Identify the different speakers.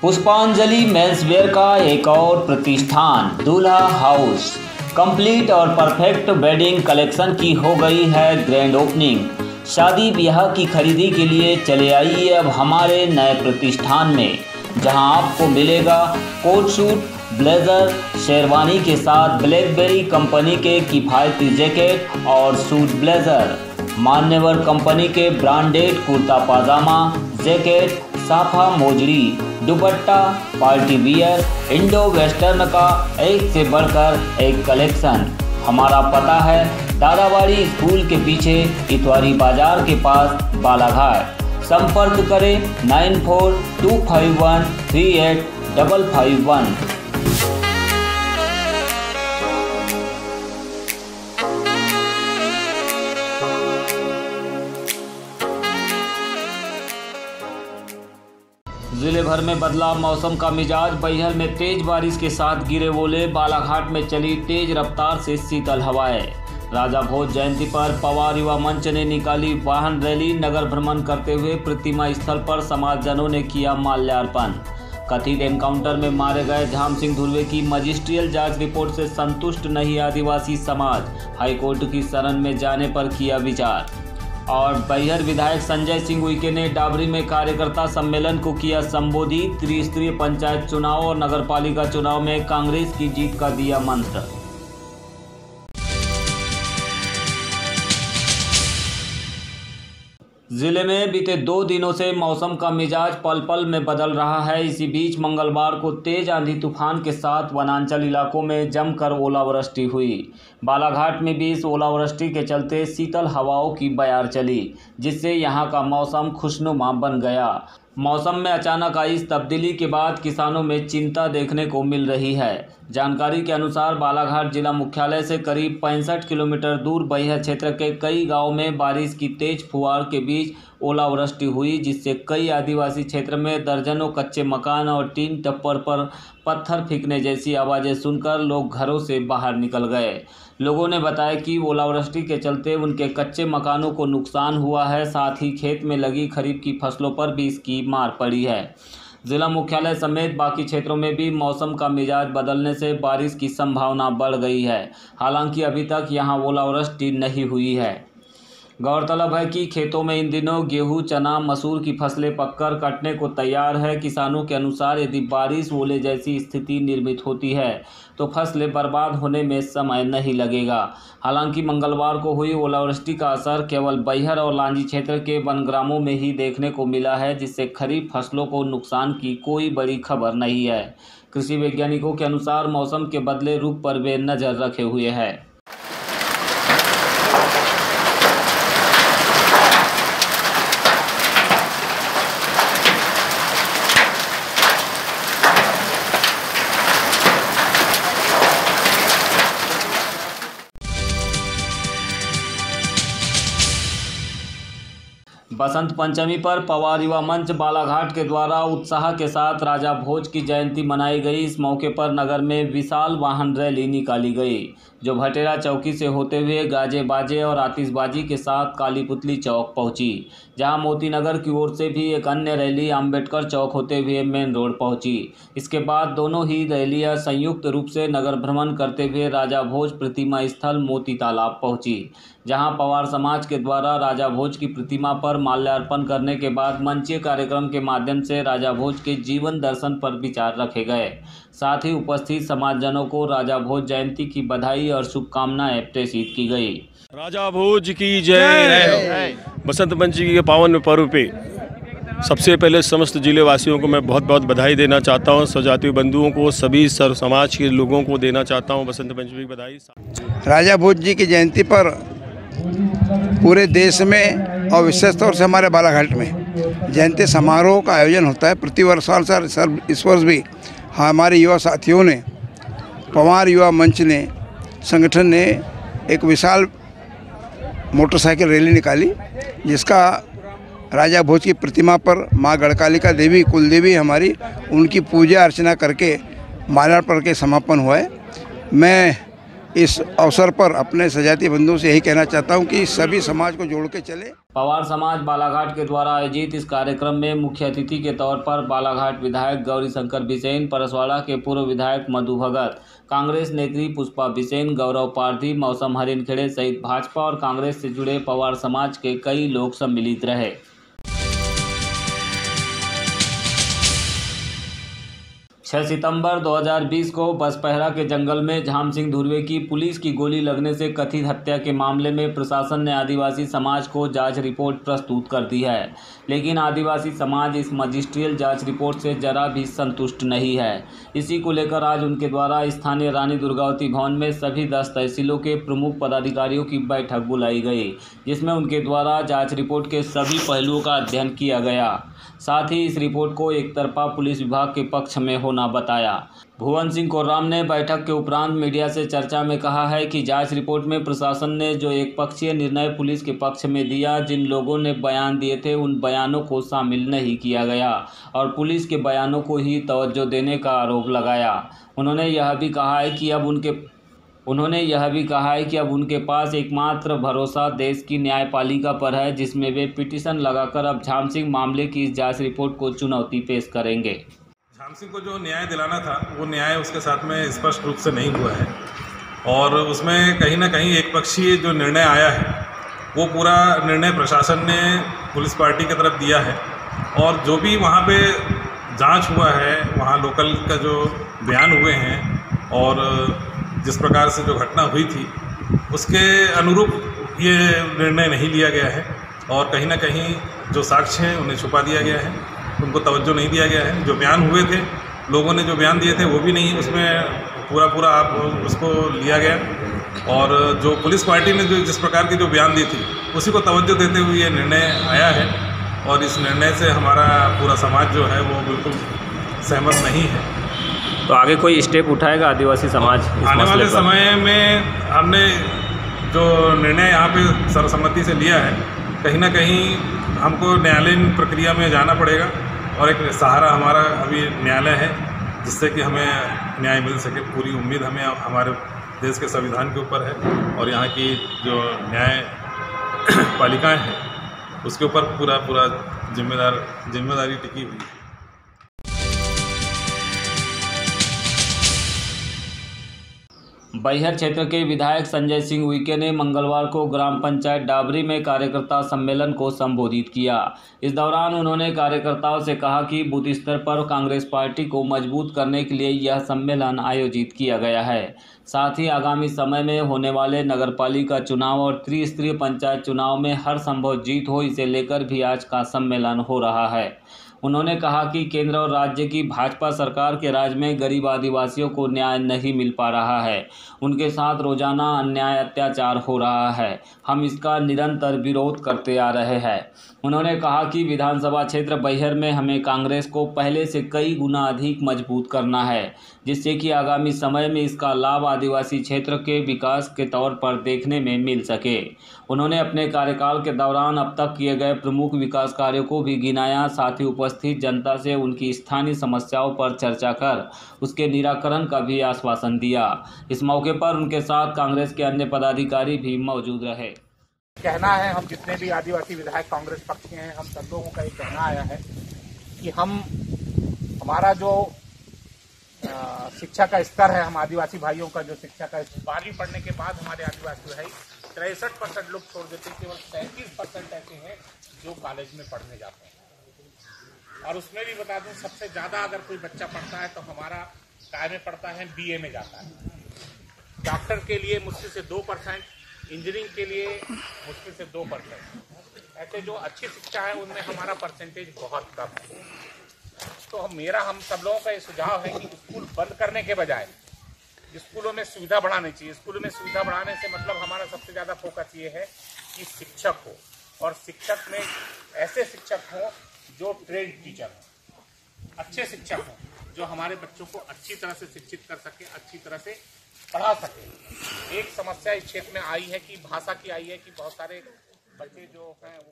Speaker 1: पुष्पांजलि मेंसवेयर का एक और प्रतिष्ठान दूल्हा हाउस कंप्लीट और परफेक्ट वेडिंग कलेक्शन की हो गई है ग्रैंड ओपनिंग। शादी ब्याह की खरीदी के लिए चले आइए अब हमारे नए प्रतिष्ठान में, जहां आपको मिलेगा कोट सूट, ब्लेजर, शेरवानी के साथ ब्लैकबेरी कंपनी के किफ़ायती जैकेट और सूट ब्लेजर, मान्यवर कंपनी के ब्रांडेड कुर्ता पाजामा, जैकेट, साफा मोजरी, दुपट्टा, पार्टी वियर, इंडो वेस्टर्न का एक से बढ़कर एक कलेक्शन। हमारा पता है दादाबाड़ी स्कूल के पीछे इतवारी बाजार के पास बालाघाट। संपर्क करें 9425138551। जिले भर में बदला मौसम का मिजाज। बैहर में तेज बारिश के साथ गिरे ओले, बालाघाट में चली तेज रफ्तार से शीतल हवाएं। राजा भोज जयंती पर पवार युवा मंच ने निकाली वाहन रैली। नगर भ्रमण करते हुए प्रतिमा स्थल पर समाजजनों ने किया माल्यार्पण। कथित एनकाउंटर में मारे गए झाम सिंह धुर्वे की मजिस्ट्रियल जांच रिपोर्ट से संतुष्ट नहीं आदिवासी समाज, हाईकोर्ट की शरण में जाने पर किया विचार। और बैहर विधायक संजय सिंह उइके ने डाबरी में कार्यकर्ता सम्मेलन को किया संबोधित। त्रिस्तरीय पंचायत चुनाव और नगरपालिका चुनाव में कांग्रेस की जीत का दिया मंत्र। जिले में बीते 2 दिनों से मौसम का मिजाज पल पल में बदल रहा है। इसी बीच मंगलवार को तेज आंधी तूफान के साथ वनांचल इलाकों में जमकर ओलावृष्टि हुई। बालाघाट में भी इस ओलावृष्टि के चलते शीतल हवाओं की बयार चली, जिससे यहां का मौसम खुशनुमा बन गया। मौसम में अचानक आई इस तब्दीली के बाद किसानों में चिंता देखने को मिल रही है। जानकारी के अनुसार बालाघाट जिला मुख्यालय से करीब 65 किलोमीटर दूर बैहर क्षेत्र के कई गांवों में बारिश की तेज फुहार के बीच ओलावृष्टि हुई, जिससे कई आदिवासी क्षेत्र में दर्जनों कच्चे मकान और टीन टप्पर पर पत्थर फेंकने जैसी आवाज़ें सुनकर लोग घरों से बाहर निकल गए। लोगों ने बताया कि ओलावृष्टि के चलते उनके कच्चे मकानों को नुकसान हुआ है, साथ ही खेत में लगी खरीफ की फसलों पर भी इसकी मार पड़ी है। जिला मुख्यालय समेत बाकी क्षेत्रों में भी मौसम का मिजाज बदलने से बारिश की संभावना बढ़ गई है। हालांकि अभी तक यहां ओलावृष्टि नहीं हुई है। गौरतलब है कि खेतों में इन दिनों गेहूं, चना, मसूर की फसलें पककर कटने को तैयार है। किसानों के अनुसार यदि बारिश ओले जैसी स्थिति निर्मित होती है तो फसलें बर्बाद होने में समय नहीं लगेगा। हालांकि मंगलवार को हुई ओलावृष्टि का असर केवल बैहर और लांजी क्षेत्र के वनग्रामों में ही देखने को मिला है, जिससे खरीफ फसलों को नुकसान की कोई बड़ी खबर नहीं है। कृषि वैज्ञानिकों के अनुसार मौसम के बदले रुख पर वे नज़र रखे हुए हैं। बसंत पंचमी पर पवार युवा मंच बालाघाट के द्वारा उत्साह के साथ राजा भोज की जयंती मनाई गई। इस मौके पर नगर में विशाल वाहन रैली निकाली गई, जो भटेरा चौकी से होते हुए गाजे बाजे और आतिशबाजी के साथ कालीपुतली चौक पहुंची, जहां मोती नगर की ओर से भी एक अन्य रैली अम्बेडकर चौक होते हुए मेन रोड पहुंची। इसके बाद दोनों ही रैलियां संयुक्त रूप से नगर भ्रमण करते हुए राजा भोज प्रतिमा स्थल मोती तालाब पहुंची, जहां पवार समाज के द्वारा राजा भोज की प्रतिमा पर माल्यार्पण करने के बाद मंचीय कार्यक्रम के माध्यम से राजा भोज के जीवन दर्शन पर विचार रखे गए। साथ ही उपस्थित समाजजनों को राजा भोज जयंती की बधाई और शुभकामनाएं प्रेषित की गई।
Speaker 2: राजा भोज की जय। बसंत पंचमी के पावन पर्व पे सबसे पहले समस्त जिले वासियों को मैं बहुत बहुत बधाई देना चाहता हूँ। स्वजातीय बंधुओं को, सभी सर्व समाज के लोगों को देना चाहता हूँ बसंत पंचमी की बधाई।
Speaker 3: राजा भोज जी की जयंती पर पूरे देश में और विशेष तौर से हमारे बालाघाट में जयंती समारोह का आयोजन होता है प्रतिवर्ष। सर इस वर्ष भी हमारे युवा साथियों ने, पवार युवा मंच ने, संगठन ने एक विशाल मोटरसाइकिल रैली निकाली, जिसका राजा भोज की प्रतिमा पर माँ गढ़कालिका देवी, कुलदेवी हमारी, उनकी पूजा अर्चना करके माल्यार्पण के समापन हुआ है। मैं इस अवसर पर अपने सजाती बंधुओं से यही कहना चाहता हूं कि सभी समाज को जोड़ के चले।
Speaker 1: पवार समाज बालाघाट के द्वारा आयोजित इस कार्यक्रम में मुख्य अतिथि के तौर पर बालाघाट विधायक गौरीशंकर बिसेन, परसवाड़ा के पूर्व विधायक मधु भगत, कांग्रेस नेत्री पुष्पा बिसेन, गौरव पारधी, मौसम हरिनखेड़े सहित भाजपा और कांग्रेस से जुड़े पवार समाज के कई लोग सम्मिलित रहे। 6 सितंबर 2020 को बसपहरा के जंगल में झाम सिंह धुर्वे की पुलिस की गोली लगने से कथित हत्या के मामले में प्रशासन ने आदिवासी समाज को जांच रिपोर्ट प्रस्तुत कर दी है, लेकिन आदिवासी समाज इस मजिस्ट्रियल जांच रिपोर्ट से जरा भी संतुष्ट नहीं है। इसी को लेकर आज उनके द्वारा स्थानीय रानी दुर्गावती भवन में सभी 10 तहसीलों के प्रमुख पदाधिकारियों की बैठक बुलाई गई, जिसमें उनके द्वारा जाँच रिपोर्ट के सभी पहलुओं का अध्ययन किया गया। साथ ही इस रिपोर्ट को एकतरफा पुलिस विभाग के पक्ष में होना बताया। भुवन सिंह कोर्राम ने बैठक के उपरांत मीडिया से चर्चा में कहा है कि जांच रिपोर्ट में प्रशासन ने जो एकपक्षीय निर्णय पुलिस के पक्ष में दिया, जिन लोगों ने बयान दिए थे उन बयानों को शामिल नहीं किया गया और पुलिस के बयानों को ही तवज्जो देने का आरोप लगाया। उन्होंने यह भी कहा है कि अब उनके पास एकमात्र भरोसा देश की न्यायपालिका पर है, जिसमें वे पिटीशन लगाकर अब झाम सिंह मामले की इस जांच रिपोर्ट को चुनौती पेश करेंगे।
Speaker 4: झाम सिंह को जो न्याय दिलाना था वो न्याय उसके साथ में स्पष्ट रूप से नहीं हुआ है और उसमें कहीं ना कहीं एकपक्षीय जो निर्णय आया है वो पूरा निर्णय प्रशासन ने पुलिस पार्टी की तरफ दिया है और जो भी वहाँ पे जांच हुआ है, वहाँ लोकल का जो बयान हुए हैं और जिस प्रकार से जो घटना हुई थी उसके अनुरूप ये निर्णय नहीं लिया गया है और कहीं ना कहीं जो साक्ष्य हैं उन्हें छुपा दिया गया है, उनको तवज्जो नहीं दिया गया है। जो बयान हुए थे, लोगों ने जो बयान दिए थे वो भी नहीं उसमें पूरा आप उसको लिया गया और जो पुलिस पार्टी ने जो जिस प्रकार की जो बयान दी थी उसी को तवज्जो देते हुए ये निर्णय आया है और इस निर्णय से हमारा पूरा समाज जो है वो बिल्कुल सहमत नहीं है।
Speaker 1: तो आगे कोई स्टेप उठाएगा आदिवासी समाज?
Speaker 4: आने वाले समय में हमने जो निर्णय यहाँ पे सर्वसम्मति से लिया है, कहीं ना कहीं हमको न्यायालयीन प्रक्रिया में जाना पड़ेगा और एक सहारा हमारा अभी न्यायालय है जिससे कि हमें न्याय मिल सके। पूरी उम्मीद हमें हमारे देश के संविधान के ऊपर है और यहाँ की जो न्याय पालिकाएँ हैं उसके ऊपर पूरा जिम्मेदारी टिकी हुई है।
Speaker 1: बैहर क्षेत्र के विधायक संजय सिंह उइके ने मंगलवार को ग्राम पंचायत डाबरी में कार्यकर्ता सम्मेलन को संबोधित किया। इस दौरान उन्होंने कार्यकर्ताओं से कहा कि बूथ स्तर पर कांग्रेस पार्टी को मजबूत करने के लिए यह सम्मेलन आयोजित किया गया है। साथ ही आगामी समय में होने वाले नगरपालिका चुनाव और त्रिस्तरीय पंचायत चुनाव में हर संभव जीत हो, इसे लेकर भी आज का सम्मेलन हो रहा है। उन्होंने कहा कि केंद्र और राज्य की भाजपा सरकार के राज में गरीब आदिवासियों को न्याय नहीं मिल पा रहा है, उनके साथ रोजाना अन्याय अत्याचार हो रहा है। हम इसका निरंतर विरोध करते आ रहे हैं। उन्होंने कहा कि विधानसभा क्षेत्र बैहर में हमें कांग्रेस को पहले से कई गुना अधिक मजबूत करना है, जिससे कि आगामी समय में इसका लाभ आदिवासी क्षेत्र के विकास के तौर पर देखने में मिल सके। उन्होंने अपने कार्यकाल के दौरान अब तक किए गए प्रमुख विकास कार्यों को भी गिनाया। साथ ही उपस्थित जनता से उनकी स्थानीय समस्याओं पर चर्चा कर उसके निराकरण का भी आश्वासन दिया। इस मौके पर उनके साथ कांग्रेस के अन्य पदाधिकारी भी मौजूद रहे।
Speaker 5: कहना है, हम जितने भी आदिवासी विधायक कांग्रेस पक्ष के हैं, हम सब लोगों का ये कहना आया है कि हमारा जो शिक्षा का स्तर है, हम आदिवासी भाइयों का जो शिक्षा का 12वीं पढ़ने के बाद हमारे आदिवासी भाई 63% लोग छोड़ देते हैं, केवल 37% ऐसे हैं जो कॉलेज में पढ़ने जाते हैं। और उसमें भी बता दूं, सबसे ज्यादा अगर कोई बच्चा पढ़ता है तो हमारा काय में पढ़ता है, BA में जाता है। डॉक्टर के लिए मुश्किल से 2%, इंजीनियरिंग के लिए मुश्किल से 2%। ऐसे जो अच्छी शिक्षा है उनमें हमारा परसेंटेज बहुत कम है। तो हम सब लोगों का ये सुझाव है कि स्कूल बंद करने के बजाय स्कूलों में सुविधा बढ़ानी चाहिए। स्कूलों में सुविधा बढ़ाने से मतलब हमारा सबसे ज्यादा फोकस ये है कि शिक्षक हो, और शिक्षक में ऐसे शिक्षक हो जो ट्रेड टीचर हो, अच्छे शिक्षक हो जो हमारे बच्चों को अच्छी तरह से शिक्षित कर सके, अच्छी तरह से पढ़ा सके। एक समस्या इस क्षेत्र में आई है कि भाषा की आई है कि बहुत सारे बच्चे जो हैं वो